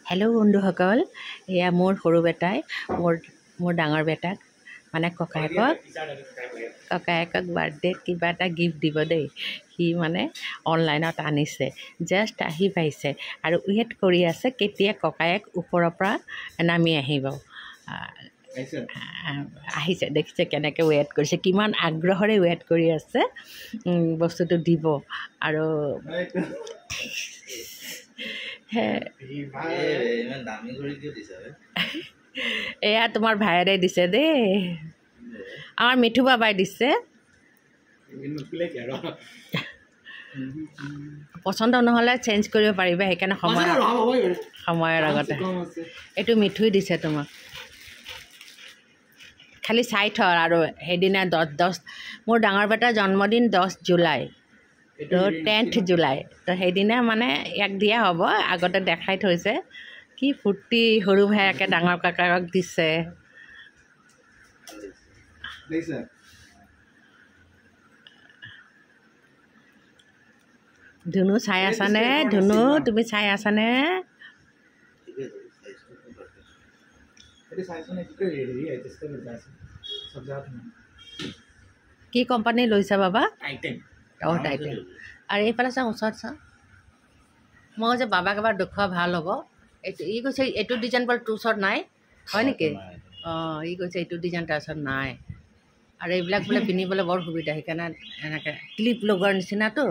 Hello' বন্ধুসকল, এয়া মোৰ সৰু বেটাই মোৰ ডাঙৰ বেটাক মানে ককায়েকক বাৰ্থডেত কিবা এটা গিফ্ট দিব দেই। সি মানে অনলাইনত আনিছে, জাষ্ট আহি পাইছে আৰু ৱেইট কৰি আছে কেতিয়া ককায়েক ওপৰৰ পৰা নামি আহিব। আহিছে, দেখিছে কেনেকৈ ৱেইট কৰিছে, কিমান আগ্ৰহেৰে ৱেইট কৰি আছে বস্তুটো দিব। আৰু এয়া তোমাৰ ভাইৰে দিছে দেই, আমাৰ মিঠু বাবাই দিছে। পচন্দ নহ'লে চেঞ্জ কৰিব পাৰিবা, সেইকাৰণে সময়ৰ আগতে। এইটো মিঠুই দিছে তোমাক, খালি চাই থ। আৰু সেইদিনা 10 মোৰ ডাঙৰ বেটাৰ জন্মদিন 10 জুলাই, তো 10 জুলাই, তো সেইদিনা মানে ইয়াক দিয়া হ'ব। আগতে দেখাই থৈছে, কি ফূৰ্তি, সৰু ভায়েকে ডাঙৰ কাকাক দিছে। ধুনু চাই আছানে? ধুনু তুমি চাই আছানে? কি কোম্পানী লৈছা বাবা? অঁ, টাইটেন। আৰু এইফালে চাওঁ, ওচৰত চাওঁ। মই যে বাবাক এবাৰ দেখুওৱা ভাল হ'ব। এইটো ই কৈছে এইটো ডিজাইন বাৰু তোৰ ওচৰত নাই, হয় নেকি? অঁ, ই কৈছে এইটো ডিজাইন তাৰ ওচৰত নাই। আৰু এইবিলাক বোলে পিন্ধিবলৈ বৰ সুবিধা, সেইকাৰণে এনেকৈ ক্লিপ লগোৱাৰ নিচিনাতো।